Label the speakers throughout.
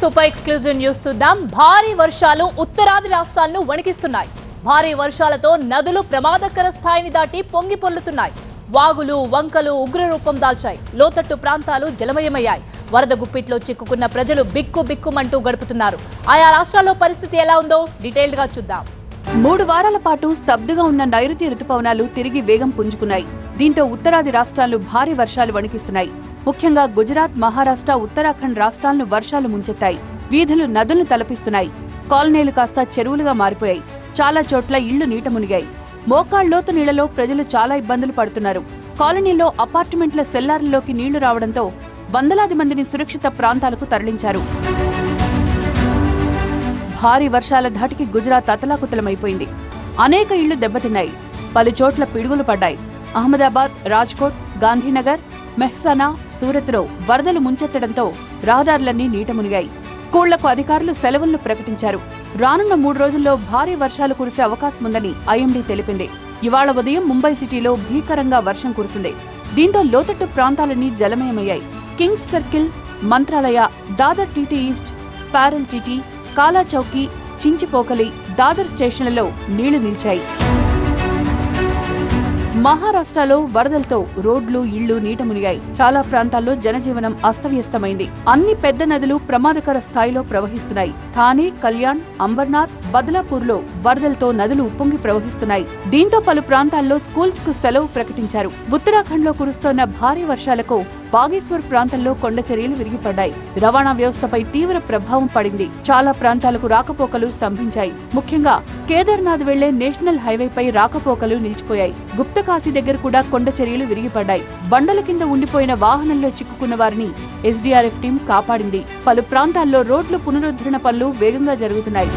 Speaker 1: Super exclusive news చూద్దాం. భారీ వర్షాలు ఉత్తరాది రాష్ట్రాలను వణికిస్తున్నాయి. భారీ వర్షాలతో నదులు ప్రమాదకర స్థాయిని దాటి పొంగి పొర్లుతున్నాయి. వాగులు వంకలు ఉగ్రరూపం దాల్చాయి. లోతట్టు ప్రాంతాలు జలమయమయ్యాయి. వరద గుప్పిట్లో చిక్కుకున్న ప్రజలు బిక్కుమంటూ గడుపుతున్నారు. ఆయా రాష్ట్రాల్లో పరిస్థితి ఎలా ఉందో డీటెయిల్డ్ గా చూద్దాం.
Speaker 2: 3 వారాల పాటు స్తబ్దుగా ఉన్న నైరుతి రుతుపవనాలు తిరిగి వేగం పుంజుకున్నాయి. దీంతో ఉత్తరాది రాష్ట్రాలు భారీ వర్షాలు వణికిస్తున్నాయి. ముఖ్యంగా గుజరాత్, మహారాష్ట్ర, ఉత్తరాఖండ్ రాష్ట్రాలను వర్షాలు ముంచెత్తాయి. వీధులు నదులను తలపిస్తున్నాయి. కాలనీలు కాస్త చెరువులుగా మారిపోయాయి. చాలా చోట్ల ఇళ్లు నీట మునిగాయి. మోకాళ్లోతు నీళ్లలో ప్రజలు చాలా ఇబ్బందులు పడుతున్నారు. కాలనీల్లో అపార్ట్మెంట్ల సెల్లార్లలోకి నీళ్లు రావడంతో వందలాది మందిని సురక్షిత ప్రాంతాలకు తరలించారు. భారీ వర్షాల ధాటికి గుజరాత్ అతలాకుతలమైపోయింది. అనేక ఇళ్లు దెబ్బతిన్నాయి. పలుచోట్ల పిడుగులు పడ్డాయి. అహ్మదాబాద్, రాజ్కోట్, గాంధీనగర్, మెహ్సానా, సూరత్లో వరదలు ముంచెత్తడంతో రహదారులన్నీ నీట మునిగాయి. స్కూళ్లకు అధికారులు సెలవులను ప్రకటించారు. రానున్న 3 రోజుల్లో భారీ వర్షాలు కురిసే అవకాశముందని ఐఎండీ తెలిపింది. ఇవాళ ఉదయం ముంబై సిటీలో భీకరంగా వర్షం కురిసింది. దీంతో లోతట్టు ప్రాంతాలన్నీ జలమయమయ్యాయి. Kings circle, Mantralaya, Dadar TT east, Parel TT, Kala Chowki, చించిపోకలి, Dadar స్టేషన్లలో నీళ్లు నిలిచాయి. మహారాష్ట్రలో వరదలతో రోడ్లు, ఇళ్లు నీట మునిగాయి. చాలా ప్రాంతాల్లో జనజీవనం అస్తవ్యస్తమైంది. అన్ని పెద్ద నదులు ప్రమాదకర స్థాయిలో ప్రవహిస్తున్నాయి. థానే, కళ్యాణ్, అంబర్నాథ్, బద్లాపూర్లో వరదలతో నదులు ఉప్పొంగి ప్రవహిస్తున్నాయి. దీంతో పలు ప్రాంతాల్లో స్కూల్స్ కు సెలవు ప్రకటించారు. ఉత్తరాఖండ్ లో కురుస్తోన్న భారీ వర్షాలకు బాగేశ్వర్ ప్రాంతంలో కొండ చర్యలు విరిగిపడ్డాయి. రవాణా వ్యవస్థపై తీవ్ర ప్రభావం పడింది. చాలా ప్రాంతాలకు రాకపోకలు స్తంభించాయి. ముఖ్యంగా కేదార్నాథ్ వెళ్లే నేషనల్ హైవేపై రాకపోకలు నిలిచిపోయాయి. గుప్తకాశీ దగ్గర కూడా కొండ చర్యలు విరిగిపడ్డాయి. బండల కింద ఉండిపోయిన వాహనంలో చిక్కుకున్న వారిని ఎస్డీఆర్ఎఫ్ టీం కాపాడింది. పలు ప్రాంతాల్లో రోడ్లు పునరుద్ధరణ పనులు వేగంగా జరుగుతున్నాయి.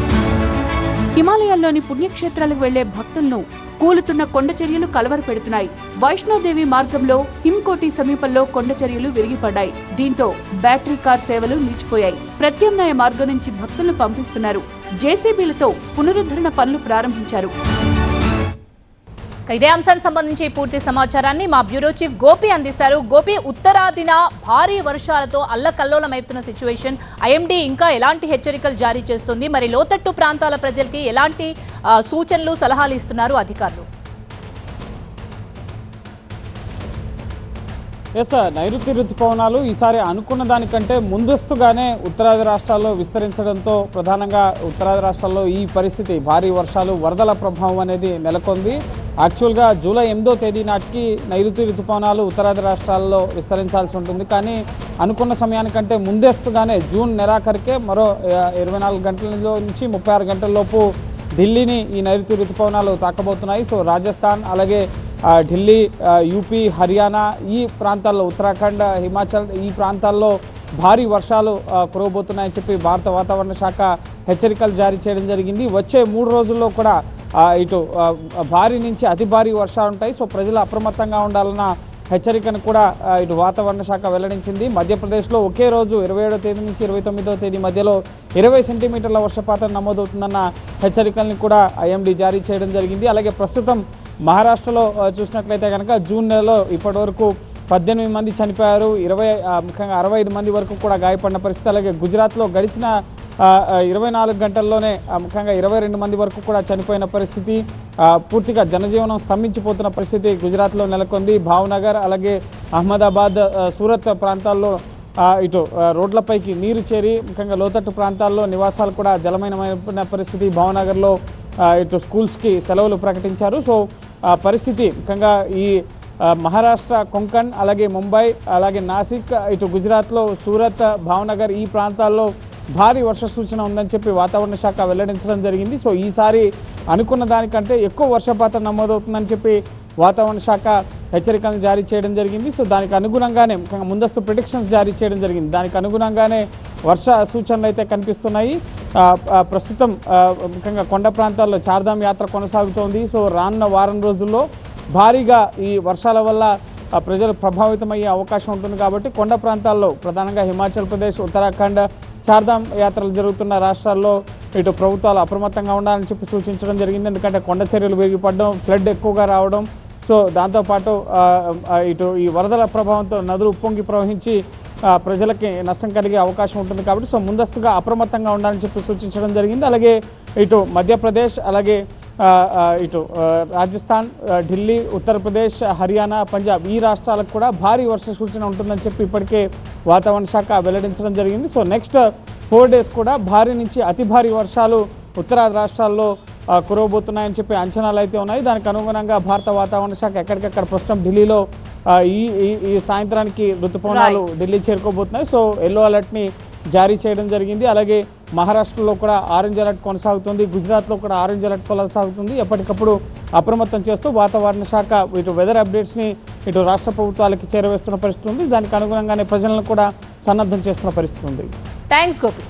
Speaker 2: హిమాలయాల్లోని పుణ్యక్షేత్రాలకు వెళ్లే భక్తులను కూలుతున్న కొండ చర్యలు కలవరపెడుతున్నాయి. వైష్ణోదేవి మార్గంలో హిమ్కోటి సమీపంలో కొండ చర్యలు విరిగిపడ్డాయి. దీంతో బ్యాటరీ కార్ సేవలు నిలిచిపోయాయి. ప్రత్యామ్నాయ మార్గం నుంచి భక్తులను పంపిస్తున్నారు. జేసీబీలతో పునరుద్ధరణ పనులు ప్రారంభించారు.
Speaker 1: ఇదే అంశానికి సంబంధించి పూర్తి సమాచారాన్ని మా బ్యూరో చీఫ్ గోపి అందిస్తారు. గోపి, ఉత్తరాదిన భారీ వర్షాలతో అల్లకల్లోలమవుతున్న సిచ్యువేషన్, ఐఎండీ ఇంకా ఎలాంటి హెచ్చరికలు జారీ చేస్తుంది? మరి లోతట్టు ప్రాంతాల ప్రజలకి ఎలాంటి సూచనలు, సలహాలు ఇస్తున్నారు అధికారులు?
Speaker 3: నైరుతి రుతుపవనాలు ఈసారి అనుకున్న దానికంటే ముందస్తుగానే ఉత్తరాది రాష్ట్రాల్లో విస్తరించడంతో ప్రధానంగా ఉత్తరాది రాష్ట్రాల్లో ఈ పరిస్థితి, భారీ వర్షాలు, వరదల ప్రభావం అనేది నెలకొంది. యాక్చువల్గా జూలై 8వ తేదీ నాటికి నైరుతి రుతుపవనాలు ఉత్తరాది రాష్ట్రాల్లో విస్తరించాల్సి ఉంటుంది. కానీ అనుకున్న సమయానికంటే ముందస్తుగానే జూన్ నెలాఖరికే మరో 24 గంటల నుంచి 36 గంటల లోపు ఢిల్లీని ఈ నైరుతి రుతుపవనాలు తాకబోతున్నాయి. సో రాజస్థాన్, అలాగే ఢిల్లీ, యూపీ, హర్యానా ఈ ప్రాంతాల్లో, ఉత్తరాఖండ్, హిమాచల్ ఈ ప్రాంతాల్లో భారీ వర్షాలు కురవబోతున్నాయని చెప్పి భారత వాతావరణ శాఖ హెచ్చరికలు జారీ చేయడం జరిగింది. వచ్చే 3 రోజుల్లో కూడా ఇటు భారీ నుంచి అతి భారీ వర్షాలు ఉంటాయి. సో ప్రజలు అప్రమత్తంగా ఉండాలన్న హెచ్చరికను కూడా ఇటు వాతావరణ శాఖ వెల్లడించింది. మధ్యప్రదేశ్లో ఒకే రోజు 27వ తేదీ నుంచి 29వ తేదీ మధ్యలో 20 సెంటీమీటర్ల వర్షపాతం నమోదవుతుందన్న హెచ్చరికల్ని కూడా ఐఎండీ జారీ చేయడం జరిగింది. అలాగే ప్రస్తుతం మహారాష్ట్రలో చూసినట్లయితే కనుక జూన్ నెలలో ఇప్పటివరకు 18 మంది చనిపోయారు. ముఖ్యంగా 65 మంది వరకు కూడా గాయపడిన పరిస్థితి. అలాగే గుజరాత్లో గడిచిన 24 గంటల్లోనే ముఖ్యంగా 22 మంది వరకు కూడా చనిపోయిన పరిస్థితి. పూర్తిగా జనజీవనం స్తంభించిపోతున్న పరిస్థితి గుజరాత్లో నెలకొంది. భావనగర్, అలాగే అహ్మదాబాద్, సూరత్ ప్రాంతాల్లో ఇటు రోడ్లపైకి నీరు చేరి ముఖ్యంగా లోతట్టు ప్రాంతాల్లో నివాసాలు కూడా జలమయమైన పరిస్థితి. భావనగర్లో ఇటు స్కూల్స్కి సెలవులు ప్రకటించారు. సో పరిస్థితి ముఖ్యంగా ఈ మహారాష్ట్ర, కొంకణ్, అలాగే ముంబై, అలాగే నాసిక్, ఇటు గుజరాత్లో సూరత్, భావనగర్ ఈ ప్రాంతాల్లో భారీ వర్ష సూచన ఉందని చెప్పి వాతావరణ శాఖ వెల్లడించడం జరిగింది. సో ఈసారి అనుకున్న దానికంటే ఎక్కువ వర్షపాతం నమోదవుతుందని చెప్పి వాతావరణ శాఖ హెచ్చరికలను జారీ చేయడం జరిగింది. సో దానికి అనుగుణంగానే ముఖ్యంగా ముందస్తు ప్రిడిక్షన్స్ జారీ చేయడం జరిగింది. దానికి అనుగుణంగానే వర్ష సూచనలు అయితే కనిపిస్తున్నాయి. ప్రస్తుతం ముఖ్యంగా కొండ ప్రాంతాల్లో చార్ధామ్ యాత్ర కొనసాగుతోంది. సో రానున్న వారం రోజుల్లో భారీగా ఈ వర్షాల వల్ల ప్రజలు ప్రభావితమయ్యే అవకాశం ఉంటుంది. కాబట్టి కొండ ప్రాంతాల్లో ప్రధానంగా హిమాచల్ ప్రదేశ్, ఉత్తరాఖండ్, చార్ధామ్ యాత్రలు జరుగుతున్న రాష్ట్రాల్లో ఇటు ప్రభుత్వాలు అప్రమత్తంగా ఉండాలని చెప్పి సూచించడం జరిగింది. ఎందుకంటే కొండ చర్యలు విరిగిపడడం, ఫ్లడ్ ఎక్కువగా రావడం, సో దాంతోపాటు ఇటు ఈ వరదల ప్రభావంతో నదులు ఉప్పొంగి ప్రవహించి ప్రజలకి నష్టం కలిగే అవకాశం ఉంటుంది కాబట్టి సో ముందస్తుగా అప్రమత్తంగా ఉండాలని చెప్పి సూచించడం జరిగింది. అలాగే ఇటు మధ్యప్రదేశ్, అలాగే ఇటు రాజస్థాన్, ఢిల్లీ, ఉత్తరప్రదేశ్, హర్యానా, పంజాబ్ ఈ రాష్ట్రాలకు కూడా భారీ వర్ష సూచన ఉంటుందని చెప్పి ఇప్పటికే వాతావరణ శాఖ వెల్లడించడం జరిగింది. సో నెక్స్ట్ 4 days కూడా భారీ నుంచి అతి భారీ వర్షాలు ఉత్తరాది రాష్ట్రాల్లో కురవబోతున్నాయని చెప్పి అంచనాలు అయితే ఉన్నాయి. దానికి అనుగుణంగా భారత వాతావరణ శాఖ ఎక్కడికక్కడ ప్రస్తుతం ఢిల్లీలో ఈ సాయంత్రానికి ఋతుపవనాలు ఢిల్లీ చేరుకోబోతున్నాయి. సో ఎల్లో అలర్ట్ని జారీ చేయడం జరిగింది. అలాగే మహారాష్ట్రలో కూడా ఆరెంజ్ అలర్ట్ కొనసాగుతుంది, గుజరాత్లో కూడా ఆరెంజ్ అలర్ట్ కొనసాగుతుంది. ఎప్పటికప్పుడు అప్రమత్తం చేస్తూ వాతావరణ శాఖ ఇటు వెదర్ అప్డేట్స్ని ఇటు రాష్ట్ర ప్రభుత్వాలకి చేరవేస్తున్న పరిస్థితి ఉంది. దానికి అనుగుణంగానే ప్రజలను కూడా సన్నద్ధం చేస్తున్న పరిస్థితి ఉంది.
Speaker 1: థ్యాంక్స్ గోపి.